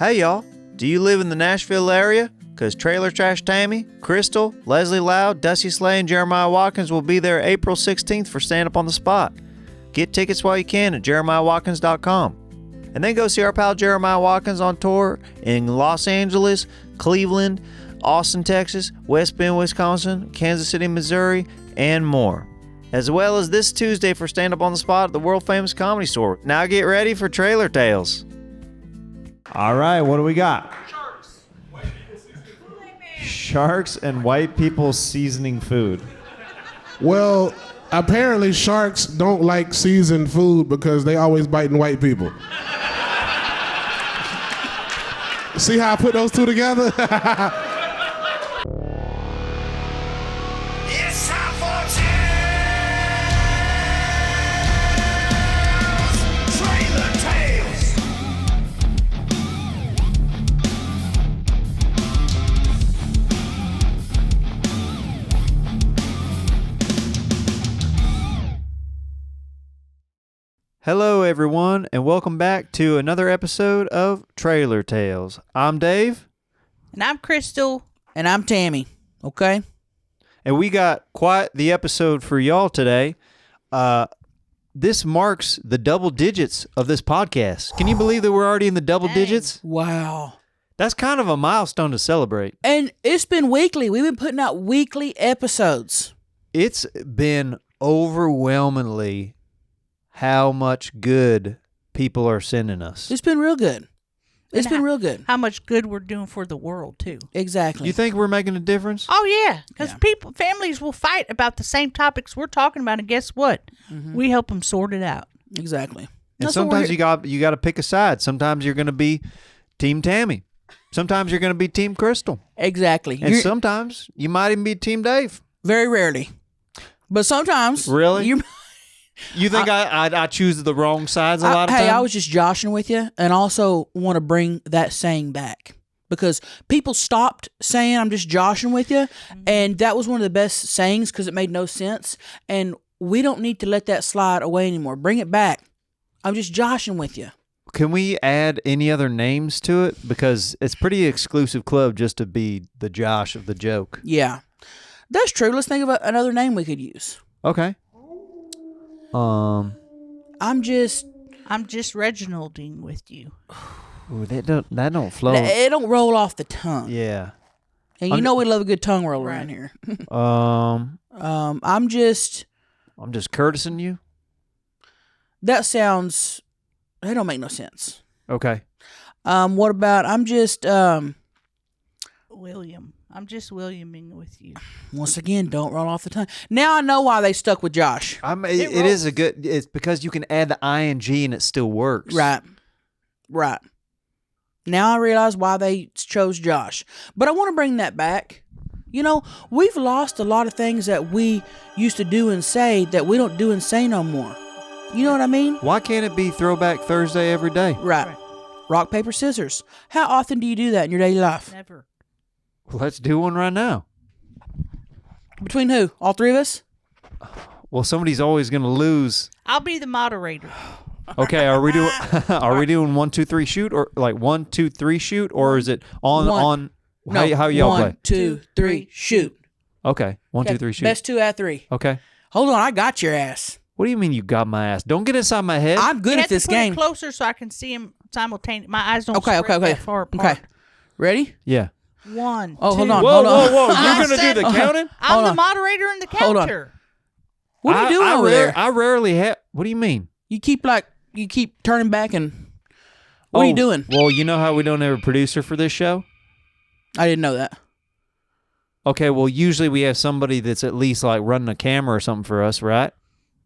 Hey y'all, do you live in the Nashville area? Because Trailer Trash Tammy, Crystal, Leslie Loud, Dusty Slay, and Jeremiah Watkins will be there April 16th for Stand Up on the Spot. Get tickets while you can at jeremiahwatkins.com. And then go see our pal Jeremiah Watkins on tour in Los Angeles, Cleveland, Austin, Texas, West Bend, Wisconsin, Kansas City, Missouri, and more. As well as this Tuesday for Stand Up on the Spot at the world famous Comedy Store. Now get ready for Trailer Tales. All right, what do we got? Sharks and white people seasoning food. Well, apparently sharks don't like seasoned food because they always biting white people. See how I put those two together? It's time for Trailer Tales. Hello everyone, and welcome back to another episode of Trailer Tales. I'm Dave. And I'm Crystal. And I'm Tammy, okay? And we got quite the episode for y'all today. This marks the double digits of this podcast. Can you believe that we're already in the double digits? Wow. That's kind of a milestone to celebrate. And it's been weekly. We've been putting out weekly episodes. It's been overwhelmingly how much good people are sending us. It's been real good. It's been real good. How much good we're doing for the world, too. Exactly. You think we're making a difference? Oh, yeah. Because families will fight about the same topics we're talking about, and guess what? Mm-hmm. We help them sort it out. Exactly. And That's sometimes you got to pick a side. Sometimes you're going to be Team Tammy. Sometimes you're going to be Team Crystal. Exactly. And sometimes you might even be Team Dave. Very rarely. But sometimes. Really? You think I choose the wrong sides a lot of times? Hey, I was just joshing with you, and also want to bring that saying back. Because people stopped saying I'm just joshing with you, and that was one of the best sayings because it made no sense. And we don't need to let that slide away anymore. Bring it back. I'm just joshing with you. Can we add any other names to it? Because it's pretty exclusive club just to be the Josh of the joke. Yeah. That's true. Let's think of another name we could use. Okay. I'm just Reginalding with you. Ooh, that don't flow. It don't roll off the tongue. Yeah. And you know we love a good tongue roll around here. I'm just courtesing you. That don't make no sense. Okay. What about William. I'm just Williaming with you. Once again, don't roll off the tongue. Now I know why they stuck with Josh. It's because you can add the ing and it still works. Right. Now I realize why they chose Josh. But I want to bring that back. You know, we've lost a lot of things that we used to do and say that we don't do and say no more. You know what I mean? Why can't it be Throwback Thursday every day? Right. Rock, paper, scissors. How often do you do that in your daily life? Never. Let's do one right now. Between who? All three of us? Well, somebody's always going to lose. I'll be the moderator. Okay, are we doing 1, 2, 3 shoot, or like 1, 2, 3 shoot, or is it on? How y'all play? 1, 2, 3 shoot. Okay, 1, 2, 3 shoot. Best 2 out of 3. Okay. Hold on, I got your ass. What do you mean you got my ass? Don't get inside my head. I'm good you at this have to put game. it closer so I can see him simultaneously. My eyes don't Okay. spread that far apart. Okay. Ready? Yeah. 1, Oh, 2. hold on. Whoa! You're gonna do the counting? I'm the moderator and the counter. What are you doing over there? I rarely have. What do you mean? You keep turning back and. What are you doing? Well, you know how we don't have a producer for this show? I didn't know that. Okay, well, usually we have somebody that's at least like running a camera or something for us, right?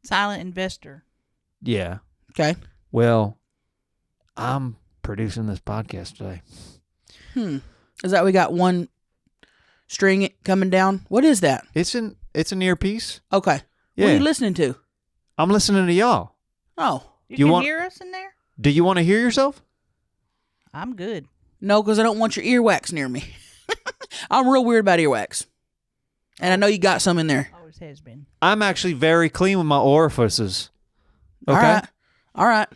Silent investor. Yeah. Okay. Well, I'm producing this podcast today. Is that we got one string coming down? What is that? It's an earpiece. Okay. Yeah. What are you listening to? I'm listening to y'all. Oh. You can hear us in there? Do you want to hear yourself? I'm good. No, because I don't want your earwax near me. I'm real weird about earwax. And I know you got some in there. Always has been. I'm actually very clean with my orifices. Okay. All right.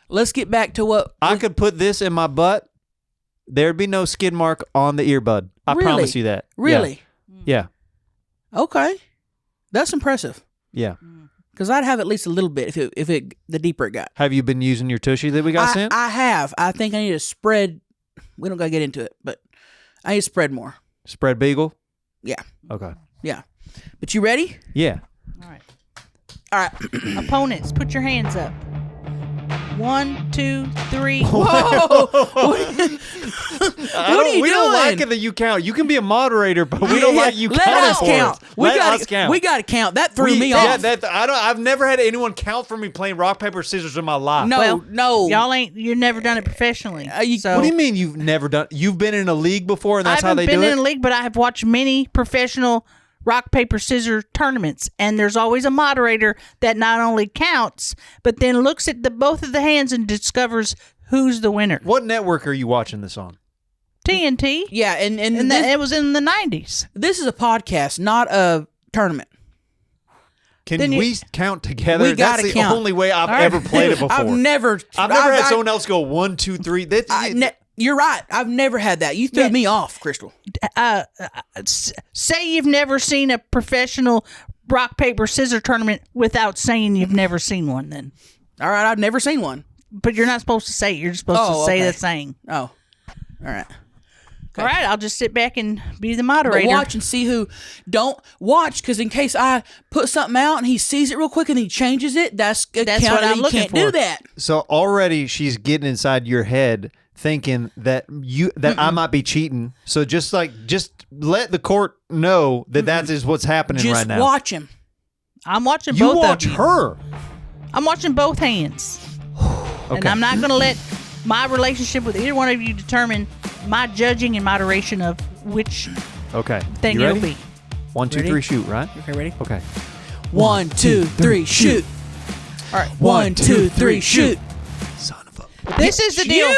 Let's get back to what I could put this in my butt There'd be no skid mark on the earbud. I Really? promise you that. Really? Yeah. Okay. That's impressive. Yeah. Because I'd have at least a little bit if it the deeper it got. Have you been using your tushy that we got sent? I have. I think I need to spread. We don't got to get into it, but I need to spread more. Spread beagle? Yeah. Okay. Yeah. But you ready? Yeah. All right. All right. Opponents, put your hands up. 1, 2, 3. Whoa! What are you we doing? don't like it that you count. You can be a moderator, but we don't like you Let counting us for count. us. We Let got us count. We got to count. That threw me Yeah, off. I've never had anyone count for me playing rock paper scissors in my life. No, no. You've never done it professionally. So What do you mean you've never done? You've been in a league before, and that's how they I haven't do been it. in a league, but I have watched many professional rock paper scissors tournaments, and there's always a moderator that not only counts but then looks at both of the hands and discovers who's the winner. What network are you watching this on? TNT. Yeah, and It was in the 90s. this is a podcast, not a tournament. Can Then we count together? We gotta That's the count. only way I've All right. ever played it before. I've never had someone else go 1, 2, 3. You're right. I've never had that. You threw me off, Crystal. Say you've never seen a professional rock paper scissor tournament without saying you've never seen one. Then, All right, I've never seen one. but you're not supposed to say it. You're supposed to say okay. the saying. Oh, all right. All right, I'll just sit back and be the But moderator. watch and see who. Don't watch because in case I put something out and he sees it real quick and he changes it, that's what I'm you looking can't for. do that. So already she's getting inside your head, thinking that I might be cheating. So just let the court know that that is what's happening Just right now. watch him. I'm watching You both watch of you. her. I'm watching both hands. And Okay. I'm not going to let my relationship with either one of you determine my judging and moderation of which Okay. thing You it'll ready? be. 1, 2, Ready? 3, shoot. Right? Okay, ready? Okay. 1, 2, 3, shoot. All right. 1, 2, 3, shoot. Son of a. This is the deal.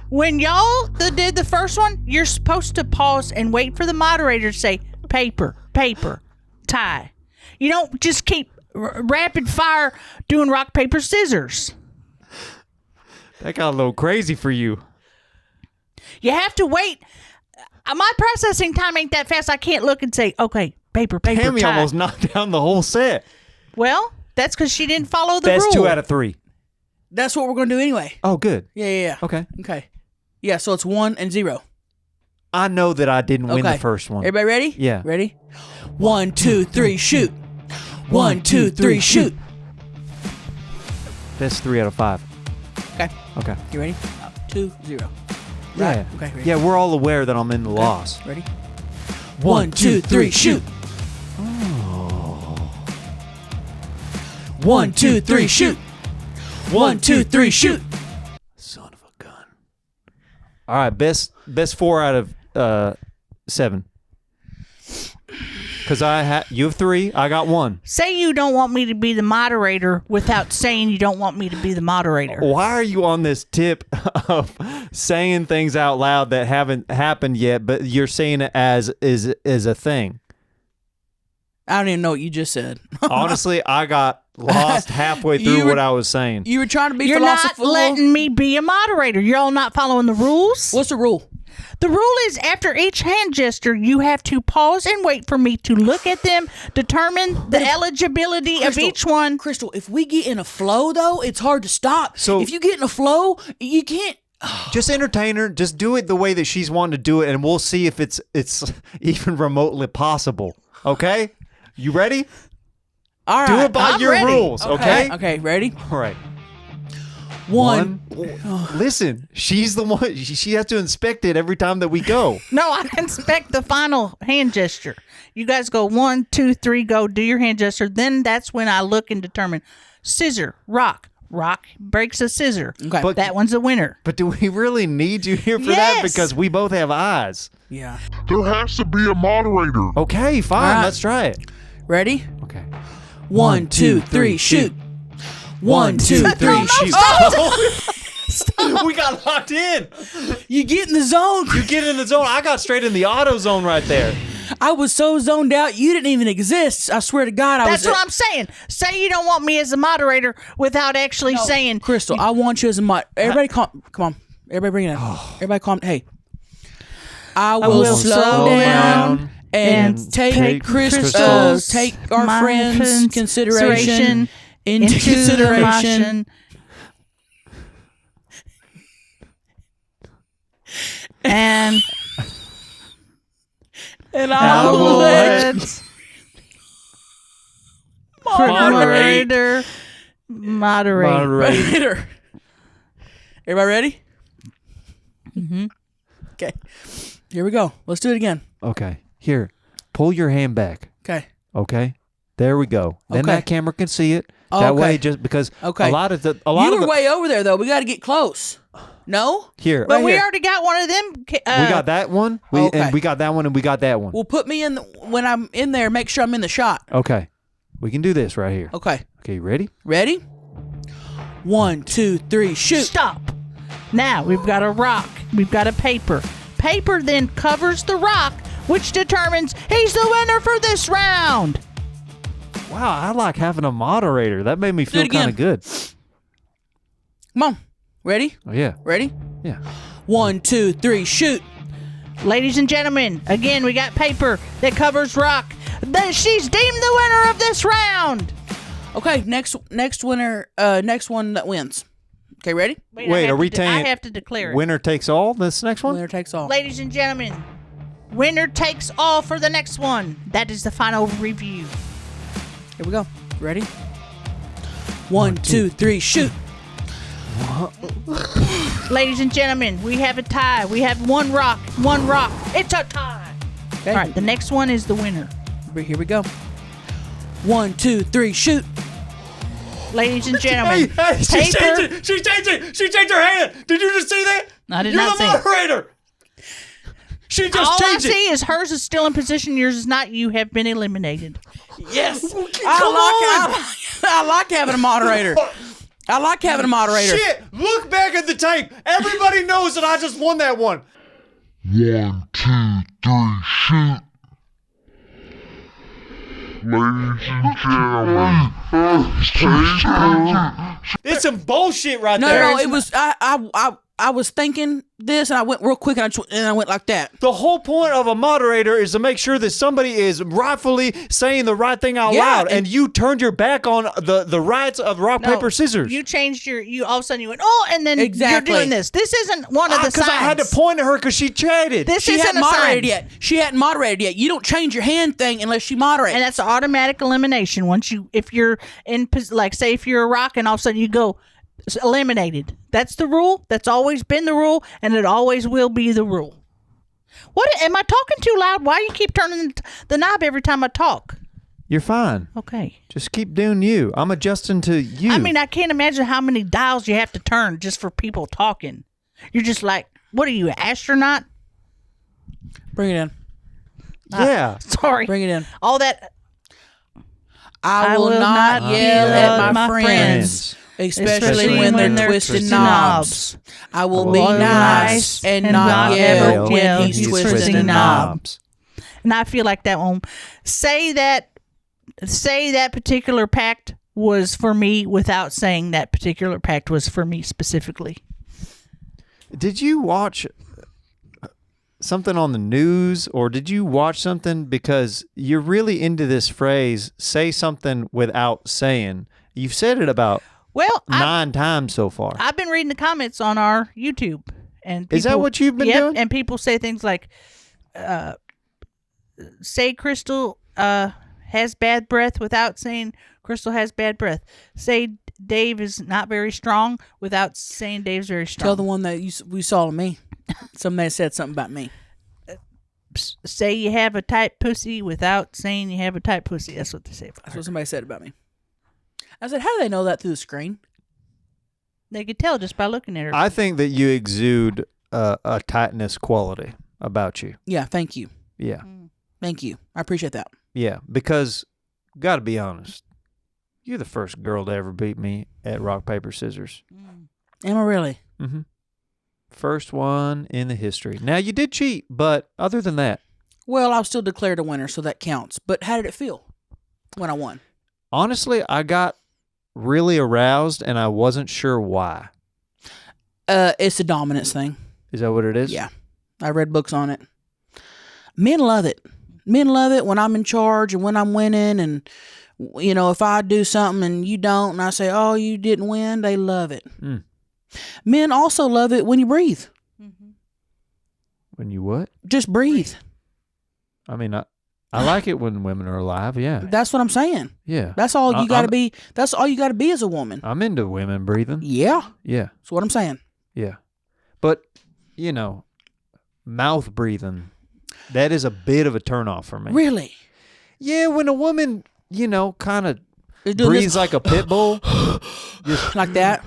When y'all did the first one, you're supposed to pause and wait for the moderator to say paper, paper, tie. You don't just keep rapid fire doing rock, paper, scissors. That got a little crazy for you. You have to wait. My processing time ain't that fast. I can't look and say, okay, paper, paper, Tammy tie. almost knocked down the whole set. Well, that's because she didn't follow the Best rule. 2 out of 3. That's what we're going to do anyway. Oh, good. Yeah. Okay. Okay. Yeah, so it's 1 and 0. I know that I didn't win Okay. the first one. Everybody ready? Yeah. Ready? 1, 2, 3, shoot. 1, 2, 3, shoot. Best 3 out of 5. Okay. Okay. You ready? 2, 0. Yeah. Right. Okay, ready? Yeah, we're all aware that I'm in the loss. Ready? 1, 2, 3, shoot. 1, 2, 3, shoot. 1, 2, 3, shoot. Son of a gun. All right, best 4 out of 7. Because you have 3, I got 1. Say you don't want me to be the moderator without saying you don't want me to be the moderator. Why are you on this tip of saying things out loud that haven't happened yet, but you're saying it as is a thing? I don't even know what you just said. Honestly, I got lost halfway through what I was saying. You were trying to be You're not philosophical. letting me be a moderator. You're all not following the rules. What's the rule? The rule is after each hand gesture, you have to pause and wait for me to look at them, determine the eligibility of Crystal, each one. Crystal, if we get in a flow, though, it's hard to stop. So- if you get in a flow, you can't. Just entertain her. Just do it the way that she's wanting to do it, and we'll see if it's even remotely possible. Okay? You ready? All right. Do it by I'm your ready. rules, okay? Okay, ready? All right. 1. Listen, she's the one. She has to inspect it every time that we go. No, I inspect the final hand gesture. You guys go 1, 2, 3, go do your hand gesture. Then that's when I look and determine scissor, rock. Rock breaks a scissor. Okay. But- That one's a winner. But do we really need you here for that? Yes. Because we both have eyes. Yeah. There has to be a moderator. Okay, fine. All right. Let's try it. Ready? Okay. 1, 2, 3, shoot. 1, 2, 3, No, shoot. We got locked in. You get in the zone. You get in the zone. I got straight in the auto zone right there. I was so zoned out, you didn't even exist. I swear to God, That's what I'm saying. Say you don't want me as a moderator without actually saying. Crystal, I want you as a mod. Everybody, come on. Everybody bring it in. Everybody calm. Hey. I will slow down and take crystals, take our friends' consideration into consideration. And I will let moderator. Everybody ready? Mm-hmm. Okay. Here we go. Let's do it again. Okay. Here. Pull your hand back. Okay. Okay. There we go. Then that camera can see it. That way, just because a lot of you were way over there though. We got to get close. No. Here. But we already got one of them. We got that one. And we got that one, and we got that one. Well, put me in when I'm in there. Make sure I'm in the shot. Okay. We can do this right here. Okay. Okay. You ready? Ready? 1, 2, 3, shoot. Stop. Now we've got a rock. We've got a paper. Paper then covers the rock, which determines he's the winner for this round. Wow, I like having a moderator. That made me feel kind of good. Come on. Ready? Oh, yeah. Ready? Yeah. 1, 2, 3, shoot. Ladies and gentlemen, again, we got paper that covers rock. She's deemed the winner of this round. Okay, next winner, next one that wins. Okay, ready? Wait, are we I have to declare it. Winner takes all, this next one? Winner takes all. Ladies and gentlemen, winner takes all for the next one. That is the final review. Here we go. Ready? 1, 2, 3, shoot. Ladies and gentlemen, we have a tie. We have one rock. It's a tie. Okay. All right, the next one is the winner. Here we go. 1, 2, 3, shoot. Ladies and gentlemen, She changed her hand. Did you just see that? I did not see it. You're the moderator. She just All I changed it. see is hers is still in position. Yours is not. You have been eliminated. Yes. I like having a moderator. I like having a moderator. Shit! Look back at the tape. Everybody knows that I just won that one. 1, 2, 3, shoot. Ladies and gentlemen, It's some bullshit right No, there. it was I was thinking this and I went real quick and I went like that. The whole point of a moderator is to make sure that somebody is rightfully saying the right thing out loud, and you turned your back on the rights of rock, paper, scissors. You changed you all of a sudden you went, and then you're doing this. This isn't one of the signs. Because I had to point at her because she chatted. She hadn't moderated yet. She hadn't moderated yet. You don't change your hand thing unless she moderates. And that's automatic elimination. If you're in, like, say if you're a rock and all of a sudden you go, eliminated. That's the rule. That's always been the rule, and it always will be the rule. What am I talking too loud? Why do you keep turning the knob every time I talk? You're fine. Okay. Just keep doing you. I'm adjusting to you. I mean, I can't imagine how many dials you have to turn just for people talking. You're just like, what are you, an astronaut? Bring it in. Yeah. Sorry. Bring it in. All that. I will not yell at my friends. Especially when they're twisting knobs. I will be nice and not yell when he's twisting knobs. And I feel like that one. Say that particular pact was for me without saying that particular pact was for me specifically. Did you watch something on the news, or did you watch something, because you're really into this phrase, say something without saying? You've said it about 9 times so far. I've been reading the comments on our YouTube, and people, is that what you've been doing? And people say things like, "Say Crystal has bad breath" without saying Crystal has bad breath. Say Dave is not very strong without saying Dave's very strong. Tell the one that we saw to me. Somebody said something about me. Say you have a tight pussy without saying you have a tight pussy. That's what they say. That's what somebody said about me. I said, how do they know that through the screen? They could tell just by looking at her. I think that you exude a tightness quality about you. Yeah, thank you. Yeah. Thank you. I appreciate that. Yeah, because, got to be honest, you're the first girl to ever beat me at rock, paper, scissors. Am I really? Mm-hmm. First one in the history. Now, you did cheat, but other than that. Well, I was still declared a winner, so that counts. But how did it feel when I won? Honestly, I got really aroused, and I wasn't sure why. It's a dominance thing. Is that what it is? Yeah. I read books on it. Men love it. Men love it when I'm in charge and when I'm winning. And, you know, if I do something and you don't, and I say, oh, you didn't win, they love it. Mm. Men also love it when you breathe. When you what? Just breathe. I mean, I like it when women are alive. Yeah. That's what I'm saying. Yeah. That's all you got to be. That's all you got to be as a woman. I'm into women breathing. Yeah. Yeah. That's what I'm saying. Yeah. But, you know, mouth breathing, that is a bit of a turnoff for me. Really? Yeah, when a woman, you know, kind of They're doing breathes this like a pit bull. like that.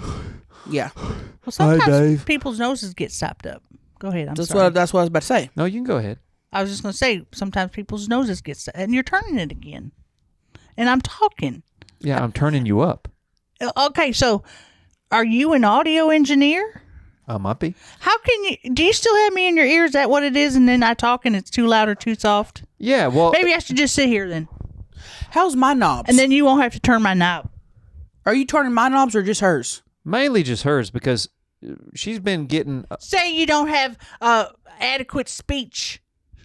Yeah. Well, sometimes Dave. people's noses get stopped up. Go ahead. I'm That's sorry. what I was about to say. No, you can go ahead. I was just going to say, sometimes people's noses get stopped. And you're turning it again. And I'm talking. Yeah, I'm turning you up. Okay, so are you an audio engineer? I might be. How can you, do you still have me in your ears? Is that what it is? And then I talk and it's too loud or too soft? Yeah, well. Maybe I should just sit here then. How's my knobs? And then you won't have to turn my knob. Are you turning my knobs or just hers? Mainly just hers because she's been getting. Say you don't have adequate speech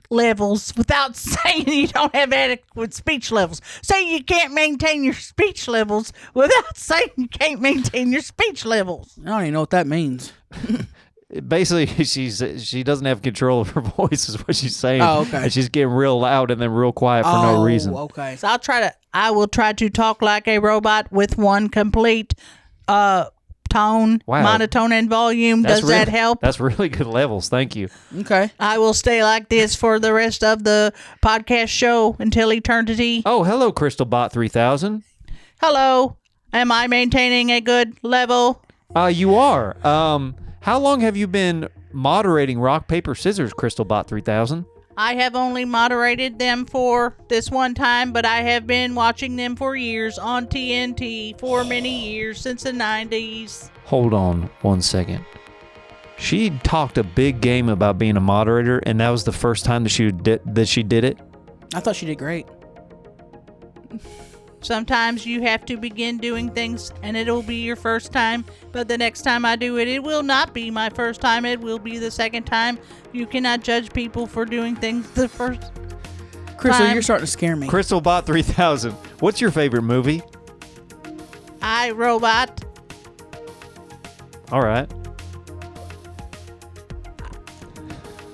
levels without saying you don't have adequate speech levels. Say you can't maintain your speech levels without saying you can't maintain your speech levels. I don't even know what that means. Basically, she doesn't have control of her voice, is what she's saying. Oh, okay. And she's getting real loud and then real quiet for no reason. Okay. So I will try to talk like a robot with one complete tone, Wow. monotone, and volume. That's Does that really- help? That's really good levels. Thank you. Okay. I will stay like this for the rest of the podcast show until eternity. Oh, hello, CrystalBot 3000. Hello. Am I maintaining a good level? You are. How long have you been moderating Rock, Paper, Scissors, CrystalBot 3000? I have only moderated them for this one time, but I have been watching them for years on TNT for many years, since the 90s. Hold on 1 second. She talked a big game about being a moderator, and that was the first time that she did it. I thought she did great. Sometimes you have to begin doing things and it'll be your first time, but the next time I do it, it will not be my first time. It will be the second time. You cannot judge people for doing things the first Crystal, time. you're starting to scare me. CrystalBot 3000. What's your favorite movie? I, Robot. All right.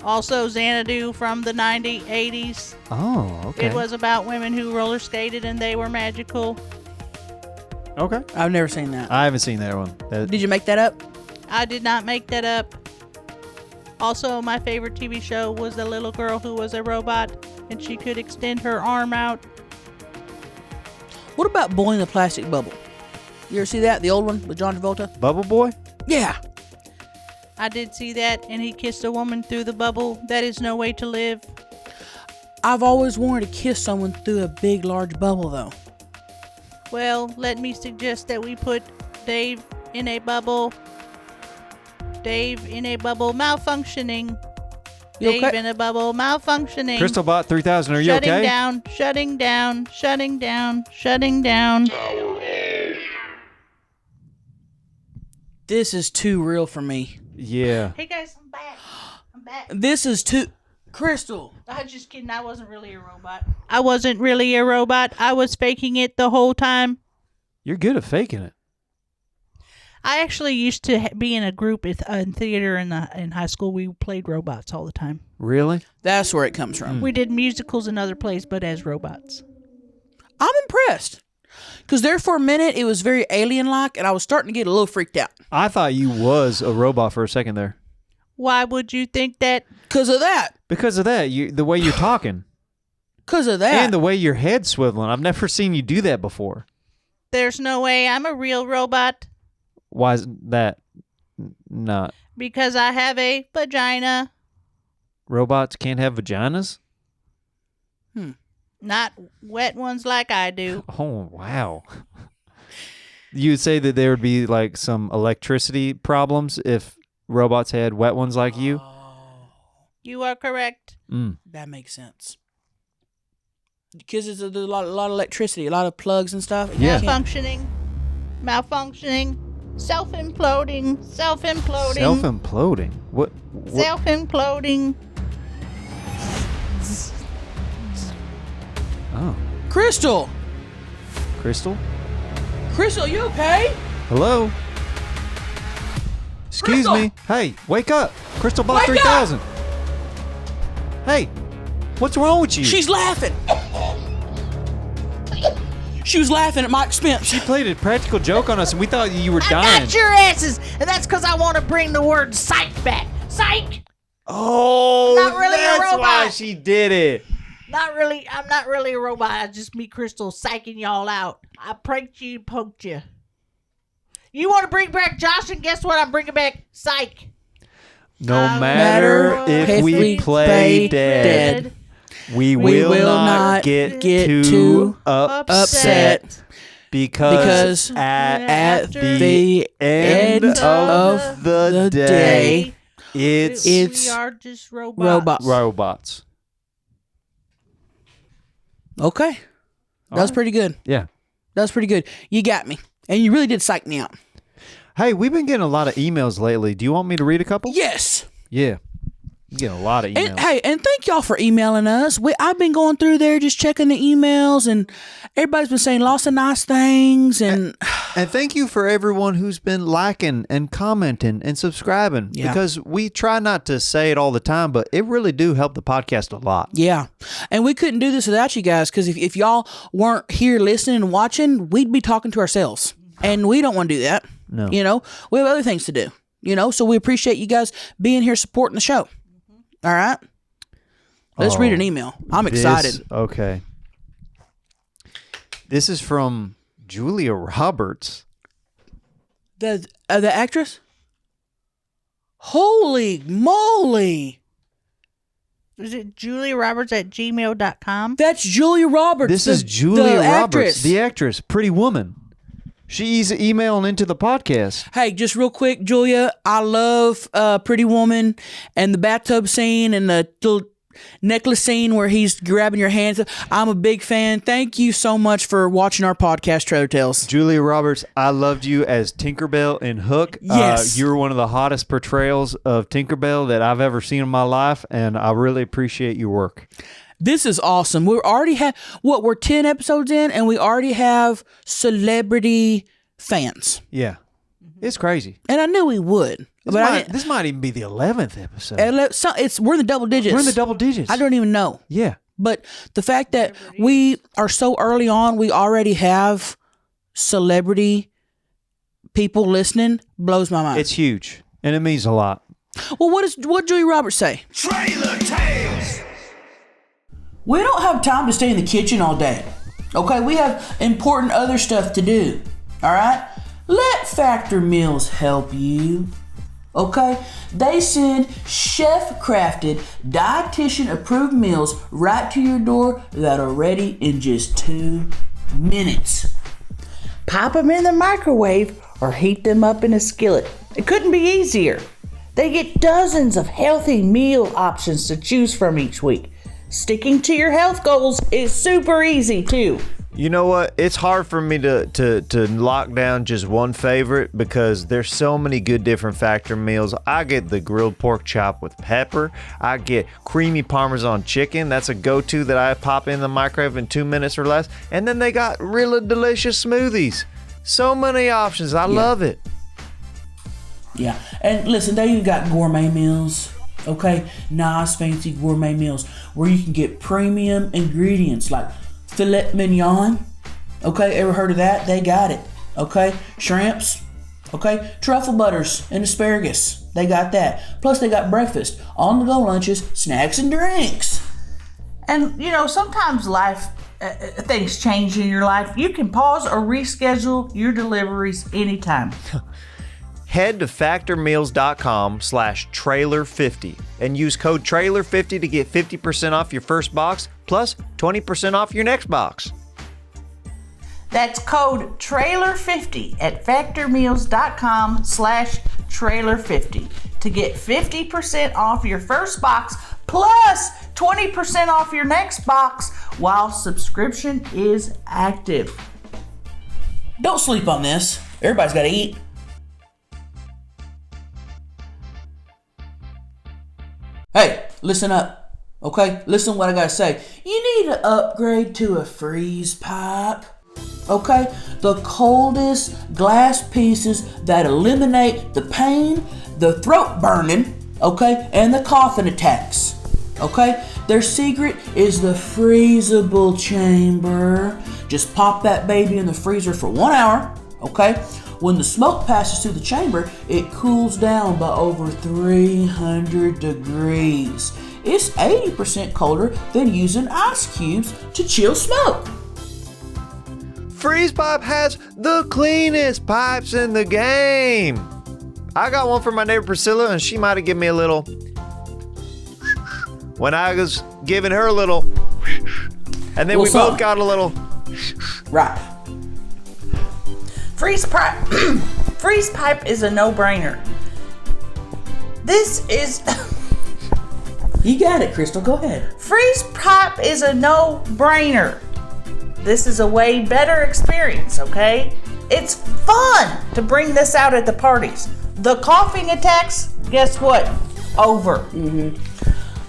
Also Xanadu from the 90s, 80s. Oh, okay. It was about women who roller skated and they were magical. Okay. I've never seen that. I haven't seen that one. Did you make that up? I did not make that up. Also, my favorite TV show was the little girl who was a robot and she could extend her arm out. What about Boy in the Plastic Bubble? You ever see that? The old one with John Travolta? Bubble Boy? Yeah. I did see that, and he kissed a woman through the bubble. That is no way to live. I've always wanted to kiss someone through a big, large bubble, though. Well, let me suggest that we put Dave in a bubble. Dave in a bubble malfunctioning. You Dave okay? in a bubble malfunctioning. CrystalBot 3000, are you shutting okay? down, shutting down, shutting down, shutting down. This is too real for me. Yeah. Hey guys, I'm back. I'm back. This is too... Crystal. I was just kidding. I wasn't really a robot. I wasn't really a robot. I was faking it the whole time. You're good at faking it. I actually used to be in a group in theater in high school. We played robots all the time. Really? That's where it comes from. We did musicals and other plays, but as robots. I'm impressed. Because there for a minute, it was very alien-like, and I was starting to get a little freaked out. I thought you was a robot for a second there. Why would you think that? Because of that. Because of that, the way you're talking. Because of that. And the way your head's swiveling. I've never seen you do that before. There's no way I'm a real robot. Why is that not? Because I have a vagina. Robots can't have vaginas? Not wet ones like I do. Oh, wow. You would say that there would be like some electricity problems if robots had wet ones like you? You are correct. That makes sense. Because there's a lot of electricity, a lot of plugs and stuff. Yeah. Malfunctioning. Self-imploding. Self-imploding. What? Self-imploding. Oh, Crystal. Crystal. Crystal, you okay? Hello. Excuse Crystal! me. Hey, wake up. Crystal Bot Wake 3000. Hey, what's wrong with you? She's laughing. She was laughing at my expense. She played a practical joke on us, and we thought you were I dying. got your asses, and that's because I want to bring the word psych back. Psych. Oh, Not really a that's why robot. she did it. Not really. I'm not really a robot. I just me Crystal psyching y'all out. I pranked you, poked you. You want to bring back Josh, and guess what? I'm bringing back psych. No No matter matter if we play dead, we will not get too upset because at the end of the day, it's we are just robots. robots. Okay. That was pretty good. Yeah. That was pretty good. You got me. And you really did psych me out. Hey, we've been getting a lot of emails lately. Do you want me to read a couple? Yes. Yeah. We're getting a lot of emails. And hey, and thank y'all for emailing us. I've been going through there just checking the emails, and everybody's been saying lots of nice things. And thank you for everyone who's been liking and commenting and subscribing. Yeah. Because we try not to say it all the time, but it really do help the podcast a lot. yeah, and we couldn't do this without you guys, because if y'all weren't here listening and watching, we'd be talking to ourselves, and we don't want to do that. No. You know, we have other things to do. You know, so we appreciate you guys being here supporting the show. All right, let's read an email. I'm excited. Okay. This is from Julia Roberts. The actress? Holy moly! Is it JuliaRoberts@gmail.com? That's Julia Roberts. This is Julia Roberts, the actress, Pretty Woman. She's emailing into the podcast. Hey, just real quick, Julia, I love Pretty Woman and the bathtub scene and the little necklace scene where he's grabbing your hands. I'm a big fan. Thank you so much for watching our podcast, Trailer Tales. Julia Roberts, I loved you as Tinkerbell in Hook. Yes. You were one of the hottest portrayals of Tinkerbell that I've ever seen in my life, and I really appreciate your work. This is awesome. We already have, we're 10 episodes in, and we already have celebrity fans. Yeah. It's crazy. And I knew we would. This might even be the 11th episode. We're in the double digits. We're in the double digits. I don't even know. Yeah. But the fact that we are so early on, we already have celebrity people listening blows my mind. It's huge, and it means a lot. Well, what did Julia Roberts say? Trailer Tales! We don't have time to stay in the kitchen all day. Okay, we have important other stuff to do. All right? Let Factor Meals help you. Okay? They send chef-crafted, dietitian-approved meals right to your door that are ready in just 2 minutes. Pop them in the microwave or heat them up in a skillet. It couldn't be easier. They get dozens of healthy meal options to choose from each week. Sticking to your health goals is super easy too. You know what? It's hard for me to lock down just one favorite because there's so many good different Factor meals. I get the grilled pork chop with pepper. I get creamy Parmesan chicken. That's a go-to that I pop in the microwave in 2 minutes or less. And then they got really delicious smoothies. So many options. I love it. Yeah, and listen, they even got gourmet meals. Okay, nice fancy gourmet meals where you can get premium ingredients like filet mignon. Okay, ever heard of that? They got it. Okay, shrimps. Okay, truffle butters and asparagus. They got that. Plus they got breakfast, on-the-go lunches, snacks and drinks. And you know, sometimes life things change in your life. You can pause or reschedule your deliveries anytime. Head to factormeals.com/trailer50 and use code trailer50 to get 50% off your first box plus 20% off your next box. That's code trailer50 at factormeals.com/trailer50 to get 50% off your first box plus 20% off your next box while subscription is active. Don't sleep on this. Everybody's got to eat. Hey, listen up. Okay? Listen to what I gotta say. You need to upgrade to a freeze pipe. Okay? The coldest glass pieces that eliminate the pain, the throat burning, okay, and the coughing attacks. Okay? Their secret is the freezable chamber. Just pop that baby in the freezer for 1 hour, okay? When the smoke passes through the chamber, it cools down by over 300 degrees. It's 80% colder than using ice cubes to chill smoke. Freeze Pipe has the cleanest pipes in the game. I got one for my neighbor Priscilla, and she might have given me a little. When I was giving her a little. And then we both got a little. Right. Freeze pipe is a no-brainer. This is You got it, Crystal. Go ahead. freeze pipe is a no-brainer. This is a way better experience, okay? It's fun to bring this out at the parties. The coughing attacks, guess what? Over.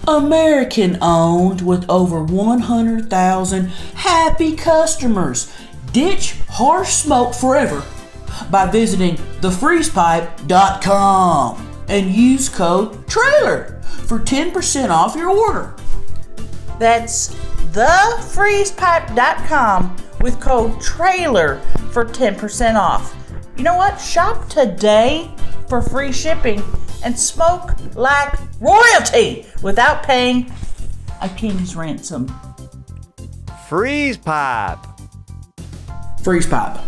American owned with over 100,000 happy customers. Ditch harsh smoke forever by visiting thefreezepipe.com and use code TRAILER for 10% off your order. That's thefreezepipe.com with code TRAILER for 10% off. You know what? Shop today for free shipping and smoke like royalty without paying a king's ransom. Freeze Pipe. Freeze pipe.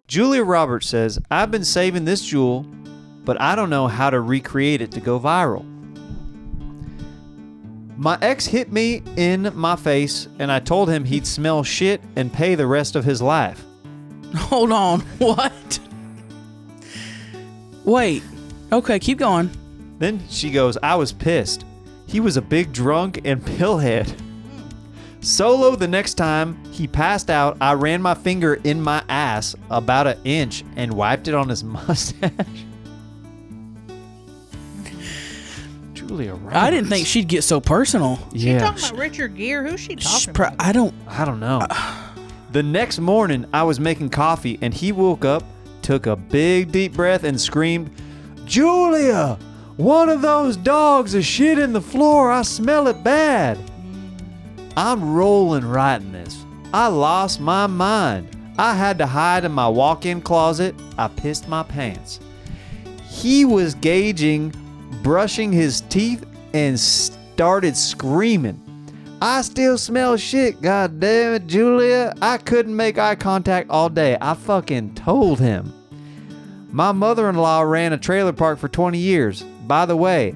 Julia Roberts says, I've been saving this jewel, but I don't know how to recreate it to go viral. My ex hit me in my face, and I told him he'd smell shit and pay the rest of his life. Hold on. What? Wait. Okay, keep going. Then she goes, I was pissed. He was a big drunk and pillhead. Solo the next time he passed out, I ran my finger in my ass about an inch and wiped it on his mustache. Julia Roberts. I didn't think she'd get so personal. She talking about Richard Gere? Who's she talking about? I don't know. The next morning, I was making coffee and he woke up, took a big deep breath and screamed, Julia, one of those dogs is shit in the floor. I smell it bad. I'm rolling writing this. I lost my mind. I had to hide in my walk-in closet. I pissed my pants. He was gauging, brushing his teeth, and started screaming. I still smell shit, god damn it, Julia. I couldn't make eye contact all day. I fucking told him. My mother-in-law ran a trailer park for 20 years. By the way,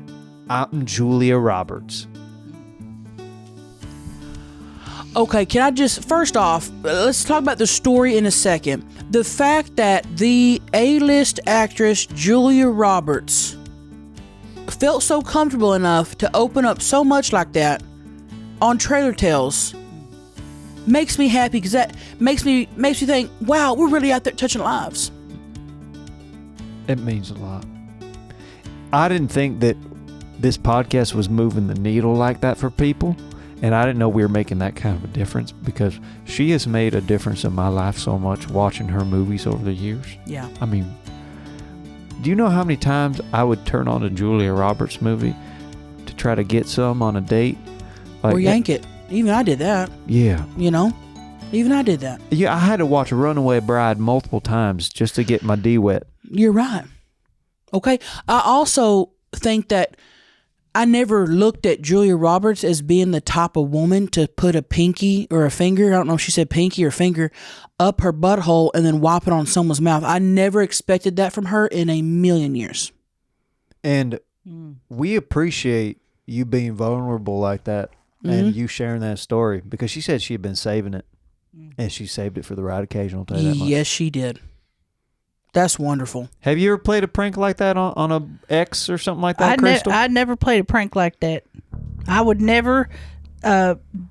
I'm Julia Roberts. Okay, can I just, first off, let's talk about the story in a second. The fact that the A-list actress Julia Roberts felt so comfortable enough to open up so much like that on Trailer Tales makes me happy, because that makes me think, wow, we're really out there touching lives. It means a lot. I didn't think that this podcast was moving the needle like that for people. And I didn't know we were making that kind of a difference, because she has made a difference in my life so much watching her movies over the years. Yeah. I mean, do you know how many times I would turn on a Julia Roberts movie to try to get some on a date? Or yank it. Even I did that. Yeah. You know? Even I did that. Yeah, I had to watch Runaway Bride multiple times just to get my D wet. You're right. Okay. I also think that I never looked at Julia Roberts as being the type of woman to put a pinky or a finger, I don't know if she said pinky or finger, up her butthole and then wipe it on someone's mouth. I never expected that from her in a million years. And we appreciate you being vulnerable like that and you sharing that story, because she said she had been saving it and she saved it for the right occasion. I'll tell you that much. Yes, she did. That's wonderful. Have you ever played a prank like that on a ex or something like that, Crystal? I never played a prank like that. I would never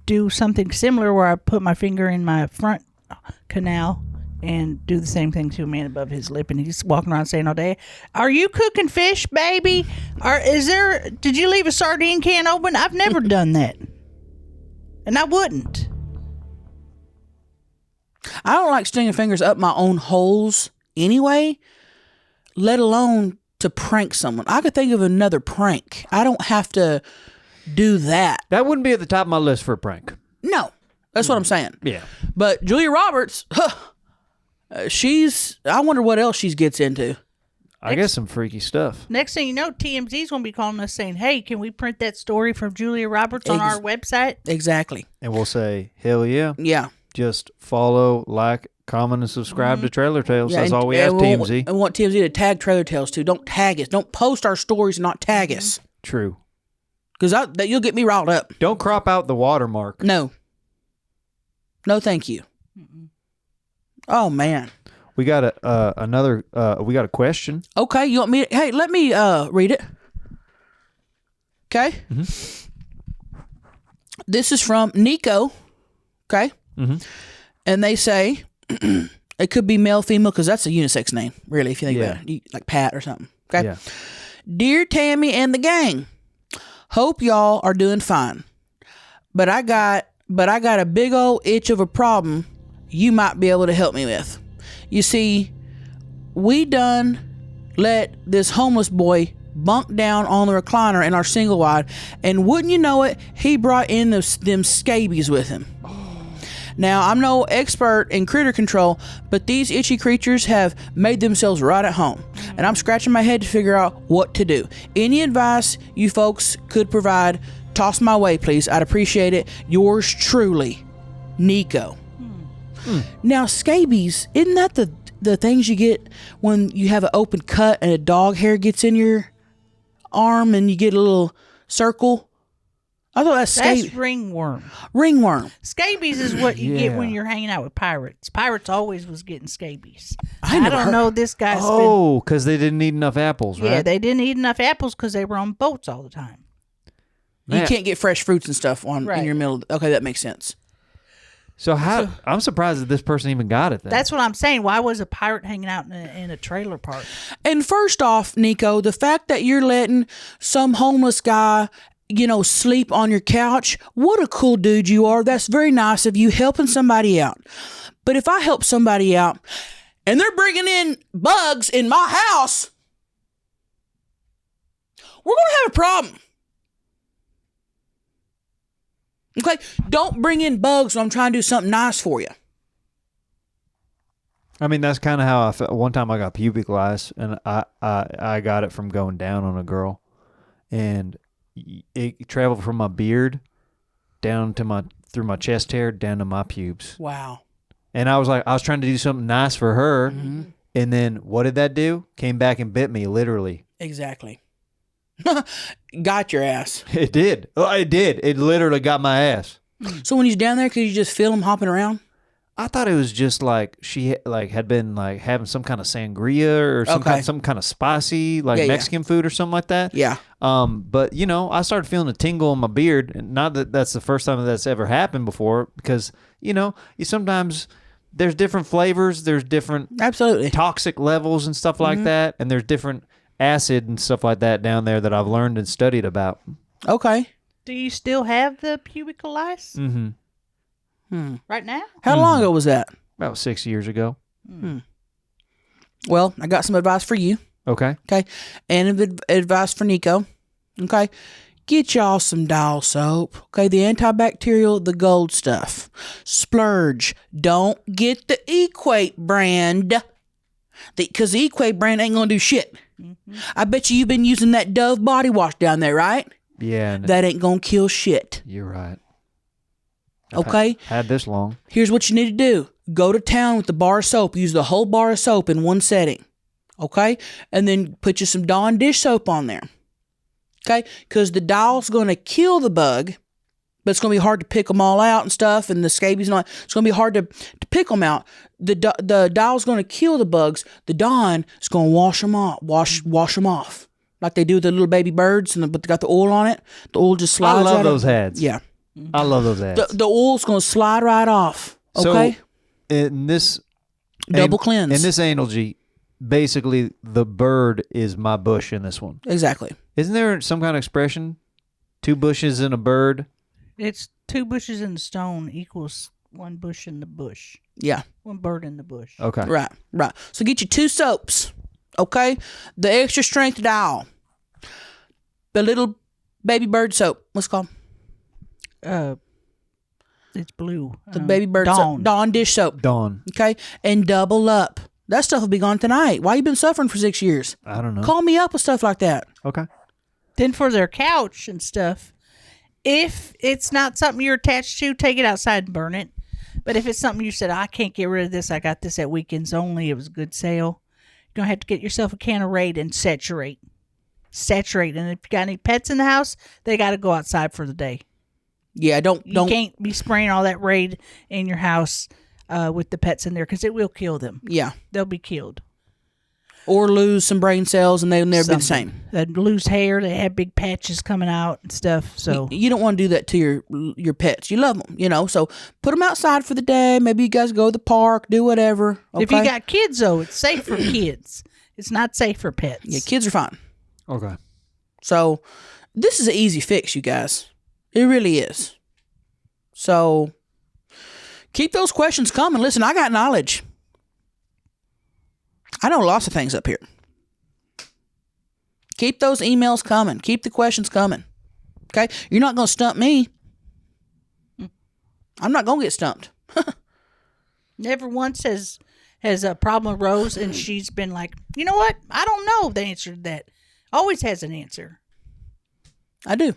do something similar where I put my finger in my front canal and do the same thing to a man above his lip, and he's walking around saying all day, "Are you cooking fish, baby? Or did you leave a sardine can open?" I've never done that, and I wouldn't. I don't like sticking fingers up my own holes anyway, let alone to prank someone. I could think of another prank. I don't have to do that. That wouldn't be at the top of my list for a prank. No, that's what I'm saying. Yeah. But Julia Roberts, I wonder what else she gets into. I guess some freaky stuff. Next thing you know, TMZ's going to be calling us saying, "Hey, can we print that story from Julia Roberts on our website?" Exactly. And we'll say, hell yeah. Yeah. Just follow, like, comment, and subscribe to Trailer Tales. Yeah, That's and- all we ask, and TMZ. I want TMZ to tag Trailer Tales too. Don't tag us. Don't post our stories and not tag us. True. Because you'll get me riled up. Don't crop out the watermark. No. No, thank you. Oh, man. We got we got a question. Okay, you want me to, hey, let me read it. Okay? This is from Nico. Okay? And they say, it could be male, female, because that's a unisex name, really, if you think about it. Like Pat or something. Okay? Yeah. Dear Tammy and the gang, hope y'all are doing fine. But I got a big old itch of a problem you might be able to help me with. You see, we done let this homeless boy bunk down on the recliner in our single wide, and wouldn't you know it, he brought in them scabies with him. Now, I'm no expert in critter control, but these itchy creatures have made themselves right at home, and I'm scratching my head to figure out what to do. Any advice you folks could provide, toss my way, please. I'd appreciate it. Yours truly, Nico. Now, scabies, isn't that the things you get when you have an open cut and a dog hair gets in your arm and you get a little circle? I thought that's scabies. That's ringworm. Ringworm. Scabies is what you get when Yeah. you're hanging out with pirates. Pirates always was getting scabies. I I never don't heard- know. This guy's Oh, because they didn't eat enough apples, been. right? Yeah, they didn't eat enough apples because they were on boats all the time. You Man. can't get fresh fruits and stuff in Right. your middle. Okay, that makes sense. So I'm surprised that this person even got it then. That's what I'm saying. Why was a pirate hanging out in a trailer park? And first off, Nico, the fact that you're letting some homeless guy, sleep on your couch, what a cool dude you are. That's very nice of you helping somebody out. But if I help somebody out and they're bringing in bugs in my house, we're going to have a problem. Okay? Don't bring in bugs when I'm trying to do something nice for you. I mean, that's kind of how I felt. One time I got pubic lice, and I got it from going down on a girl, and it traveled from my beard down to through my chest hair down to my pubes. Wow. And I was trying to do something nice for her, and then what did that do? Came back and bit me, literally. Exactly. Got your ass. It did. Oh, it did. It literally got my ass. So when you're down there, could you just feel him hopping around? I thought it was just like she had been like having some kind of sangria or some kind of spicy Mexican food or something like that. Yeah. But I started feeling a tingle in my beard, and not that that's the first time that's ever happened before, because you sometimes there's different flavors, there's different Absolutely. toxic levels and stuff like that, and there's different acid and stuff like that down there that I've learned and studied about. Okay. Do you still have the pubic lice right now? How long ago was that? About 6 years ago. Well, I got some advice for you. Okay. Okay. And advice for Nico. Okay. Get y'all some Dial soap. Okay. The antibacterial, the gold stuff. Splurge. Don't get the Equate brand. Because the Equate brand ain't going to do shit. I bet you've been using that Dove body wash down there, right? Yeah. That ain't going to kill shit. You're right. Okay? Had this long. Here's what you need to do. Go to town with the bar of soap. Use the whole bar of soap in one setting. Okay? And then put you some Dawn dish soap on there. Okay? Because the Dial's going to kill the bug, but it's going to be hard to pick them all out and stuff, and the scabies and all. It's going to be hard to pick them out. The Dial's going to kill the bugs. The Dawn is going to wash them off. Wash them off. Like they do with the little baby birds, but they got the oil on it. The oil just slides I love out those of, ads. Yeah. I love those ads. The oil's going to slide right off. Okay? So in this Double cleanse. In this analogy, basically the bird is my bush in this one. Exactly. Isn't there some kind of expression? 2 bushes in a bird? It's 2 bushes in the stone equals 1 bush in the bush. Yeah. 1 bird in the bush. Okay. Right. So get you 2 soaps, okay? The extra strength dial. The little baby bird soap. What's it called? It's blue. The baby bird Dawn. soap. Dawn dish soap. Dawn. Okay? And double up. That stuff will be gone tonight. Why you been suffering for 6 years? I don't know. Call me up with stuff like that. Okay. Then for their couch and stuff, if it's not something you're attached to, take it outside and burn it. But if it's something you said, I can't get rid of this, I got this at Weekends Only, it was a good sale, you're going to have to get yourself a can of Raid and saturate. Saturate. And if you got any pets in the house, they got to go outside for the day. Yeah, don't. You can't be spraying all that Raid in your house with the pets in there because it will kill them. Yeah. They'll be killed. Or lose some brain cells and they'll never be the Something. same. They lose hair. They have big patches coming out and stuff. So You don't want to do that to your pets. You love them, so put them outside for the day. Maybe you guys go to the park, do whatever. Okay? if you got kids, though, it's safe for kids. It's not safe for pets. Yeah, kids are fine. Okay. So this is an easy fix, you guys. It really is. So keep those questions coming. Listen, I got knowledge. I know lots of things up here. Keep those emails coming. Keep the questions coming. Okay? You're not going to stump me. I'm not going to get stumped. Never once has a problem arose and she's been like, you know what? I don't know the answer to that. Always has an answer. I do.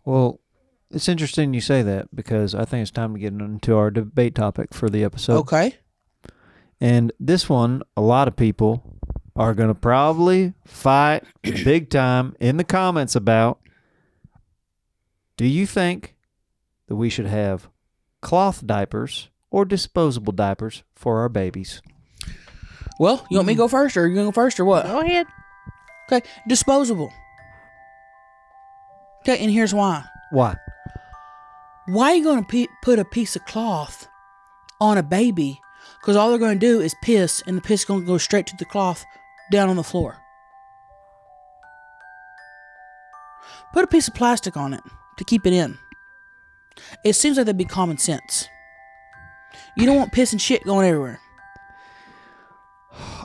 Well, it's interesting you say that because I think it's time to get into our debate topic for the episode. Okay. And this one, a lot of people are going to probably fight big time in the comments about, do you think that we should have cloth diapers or disposable diapers for our babies? Well, you want me to go first, or you going to go first, or what? Go ahead. Okay, disposable. Okay, and here's why. Why? Why are you going to put a piece of cloth on a baby? Because all they're going to do is piss, and the piss is going to go straight to the cloth down on the floor. Put a piece of plastic on it to keep it in. It seems like that'd be common sense. You don't want piss and shit going everywhere.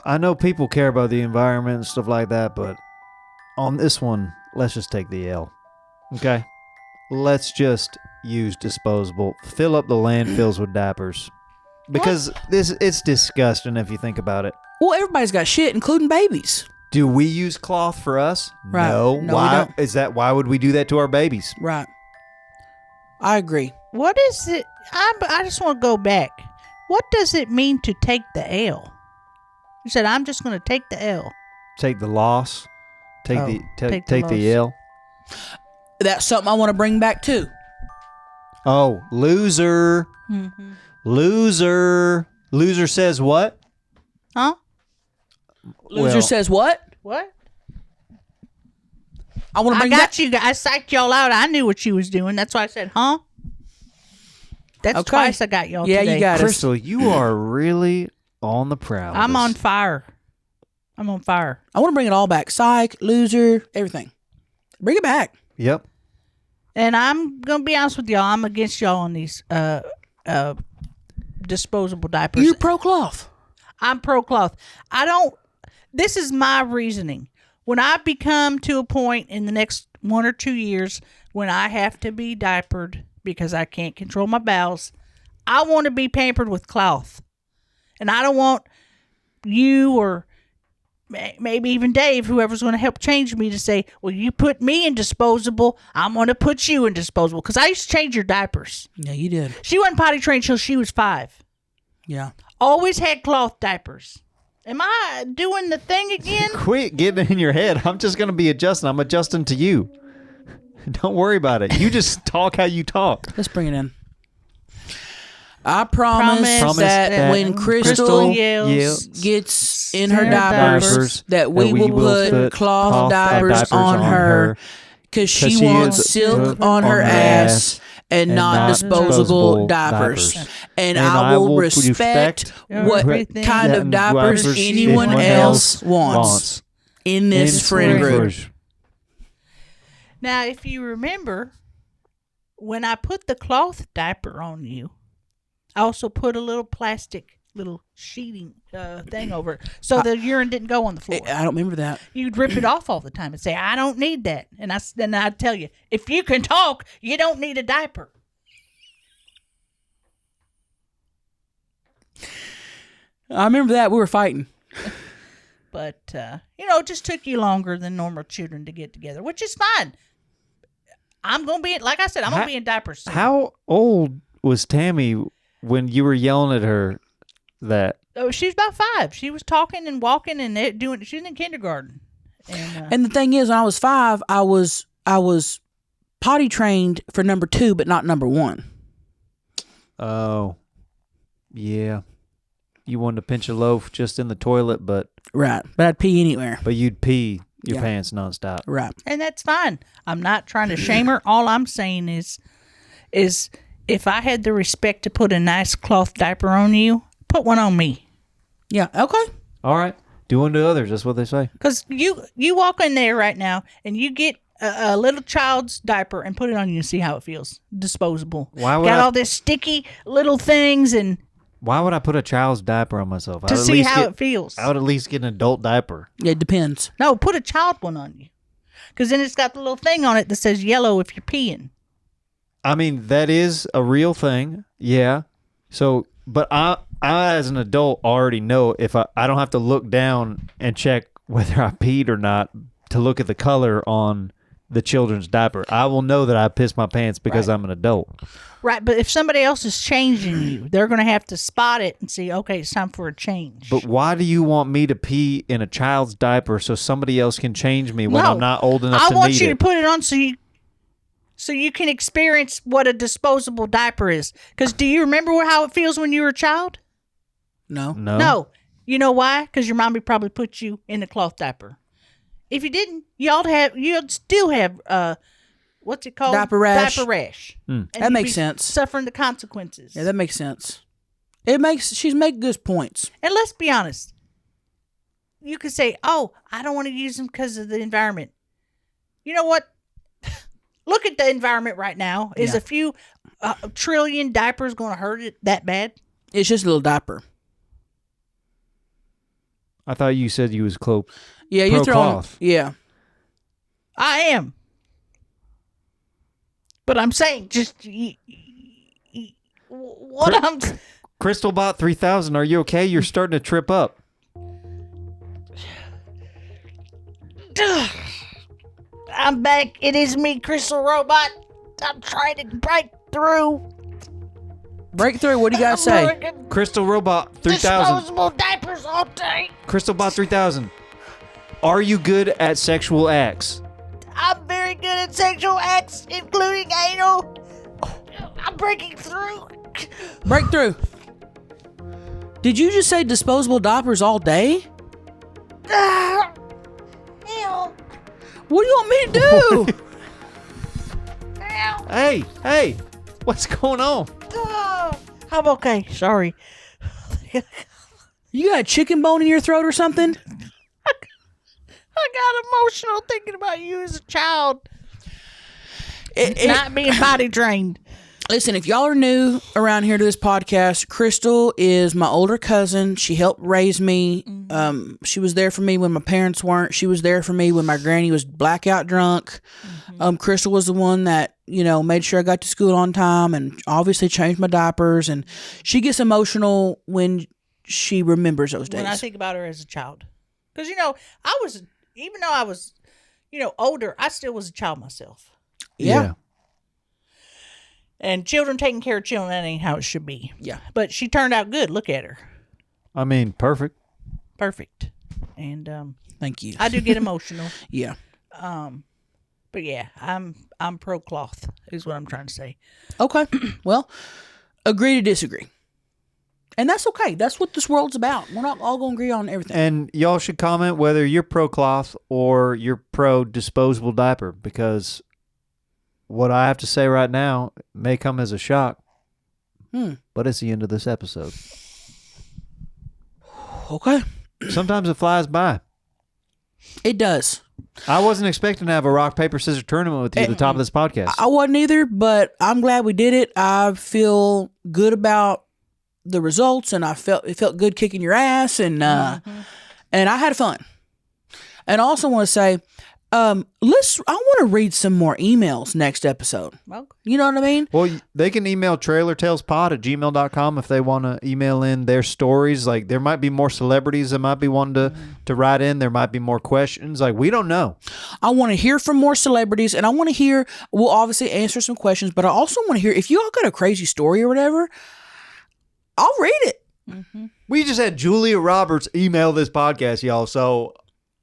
I know people care about the environment and stuff like that, but on this one, let's just take the L. Okay? Let's just use disposable. Fill up the landfills with diapers. Because it's disgusting if you think about it. Well, everybody's got shit, including babies. Do we use cloth for us? Right. No. No, we Why don't. why would we do that to our babies? Right. I agree. What is it? I just want to go back. What does it mean to take the L? You said, I'm just going to take the L. Take the loss. Take Oh, the take take the the loss. L. That's something I want to bring back too. Oh, loser. Mm-hmm. Loser. Loser says what? Huh? Loser Well, says what? What? I want to I bring got back. you guys. I psyched y'all out. I knew what you was doing. That's why I said, huh? That's Okay. twice I got y'all Yeah, today. you got us. Crystal, you are really on the prowl. I'm on fire. I'm on fire. I want to bring it all back. Psych, loser, everything. Bring it back. Yep. And I'm going to be honest with y'all. I'm against y'all on these disposable diapers. You're pro cloth. I'm pro cloth. This is my reasoning. When I become to a point in the next 1 or 2 years when I have to be diapered because I can't control my bowels, I want to be pampered with cloth. And I don't want you or maybe even Dave, whoever's going to help change me, to say, well, you put me in disposable, I'm going to put you in disposable. Because I used to change your diapers. Yeah, you did. She wasn't potty trained till she was 5. Yeah. Always had cloth diapers. Am I doing the thing again? Quit getting in your head. I'm just going to be adjusting. I'm adjusting to you. Don't worry about it. You just talk how you talk. Let's bring it in. I promise Promise that when Crystal gets in her diapers, that we will put cloth diapers on her because she wants silk on her ass and not disposable diapers. And I will respect what everything kind of diapers anyone else wants in this friend group. Now, if you remember, when I put the cloth diaper on you, I also put a little plastic sheeting thing over it so the urine didn't go on the floor. I don't remember that. You'd rip it off all the time and say, I don't need that. And then I'd tell you, if you can talk, you don't need a diaper. I remember that. We were fighting. But, it just took you longer than normal children to get together, which is fine. I'm going to be, like I said, I'm going to be in diapers soon. How old was Tammy when you were yelling at her that? Oh, she was about 5. She was talking and walking and she was in kindergarten. And the thing is, when I was 5, I was potty trained for number 2, but not number 1. Oh, yeah. You wanted to pinch a loaf just in the toilet, but right. But I'd pee anywhere. But you'd pee your pants nonstop. Right. And that's fine. I'm not trying to shame her. All I'm saying is if I had the respect to put a nice cloth diaper on you, put one on me. Yeah. Okay. All right. Do unto others. That's what they say. Because you walk in there right now and you get a little child's diaper and put it on you and see how it feels. Disposable. Why would Got all this sticky little things and. Why would I put a child's diaper on myself? To see how it feels. I would at least get an adult diaper. Yeah, it depends. No, put a child one on you. Because then it's got the little thing on it that says yellow if you're peeing. I mean, that is a real thing. Yeah. So, but I as an adult already know if I don't have to look down and check whether I peed or not to look at the color on the children's diaper. I will know that I pissed my pants because I'm an adult. Right, but if somebody else is changing you, they're going to have to spot it and see, okay, it's time for a change. But why do you want me to pee in a child's diaper so somebody else can change me when I'm not old enough to need it? I want you to put it on so you can experience what a disposable diaper is. Because do you remember how it feels when you were a child? No. No. You know why? Because your mommy probably put you in a cloth diaper. If you didn't, you'd still have what's it called? Diaper rash. Diaper rash. And that makes sense. Suffering the consequences. Yeah, that makes sense. She's making good points. And let's be honest. You could say, "Oh, I don't want to use them because of the environment." You know what? Look at the environment right now. Is a few trillion diapers going to hurt it that bad? It's just a little diaper. I thought you said you was close. Yeah, you're throwing. Cloth. Yeah, I am. But I'm saying, Crystal bought 3,000. Are you okay? You're starting to trip up. I'm back. It is me, Crystal Robot. I'm trying to break through. Break through. What do you got to say? Crystal Robot 3,000. Disposable diapers all day. Crystal bought 3,000. Are you good at sexual acts? I'm very good at sexual acts, including anal. I'm breaking through. Breakthrough. Did you just say disposable diapers all day? Ew. What do you want me to do? Hey, what's going on? I'm okay. Sorry. You got a chicken bone in your throat or something? I got emotional thinking about you as a child. Not being potty trained. Listen, if y'all are new around here to this podcast, Crystal is my older cousin. She helped raise me. Mm-hmm. She was there for me when my parents weren't. She was there for me when my granny was blackout drunk. Mm-hmm. Crystal was the one that, made sure I got to school on time and obviously changed my diapers. And she gets emotional when she remembers those days. When I think about her as a child. Because, even though I was, older, I still was a child myself. Yeah. And children taking care of children, that ain't how it should be. Yeah. But she turned out good. Look at her. I mean, perfect. Perfect. And thank you. I do get emotional. Yeah. But yeah, I'm pro cloth is what I'm trying to say. Okay. Well, agree to disagree. And that's okay. That's what this world's about. We're not all going to agree on everything. And y'all should comment whether you're pro cloth or you're pro disposable diaper, because what I have to say right now may come as a shock, Hmm. but it's the end of this episode. Okay. Sometimes it flies by. It does. I wasn't expecting to have a rock, paper, scissors tournament with you at the top of this podcast. I wasn't either, but I'm glad we did it. I feel good about the results, and it felt good kicking your ass, and I had fun. And I also want to say, I want to read some more emails next episode. Well, You know what I mean? Well, they can email trailertalespod@gmail.com if they want to email in their stories. Like, there might be more celebrities that might be wanting to write in. There might be more questions. Like, we don't know. I want to hear from more celebrities, and I want to hear, we'll obviously answer some questions, but I also want to hear, if you all got a crazy story or whatever, I'll read it. We just had Julia Roberts email this podcast, y'all. So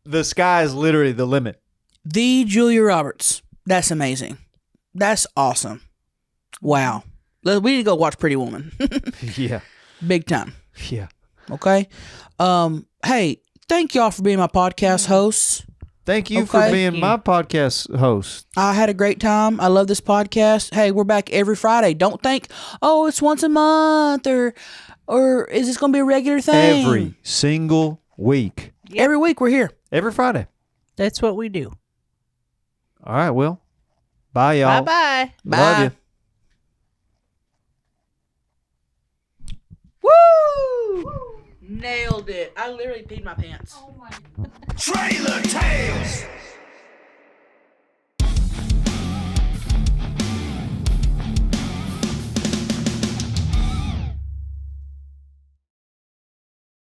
the sky is literally the limit. The Julia Roberts. That's amazing. That's awesome. Wow. We need to go watch Pretty Woman. Yeah. Big time. Yeah. Okay. Hey, thank y'all for being my podcast hosts. Thank you for being my podcast host. I had a great time. I love this podcast. Hey, we're back every Friday. Don't think, oh, it's once a month or is this going to be a regular thing? Every single week. Every week we're here. Every Friday. that's what we do. All right, Will. Bye, y'all. Bye-bye. Love you. Woo! Nailed it. I literally peed my pants. Trailer Tales.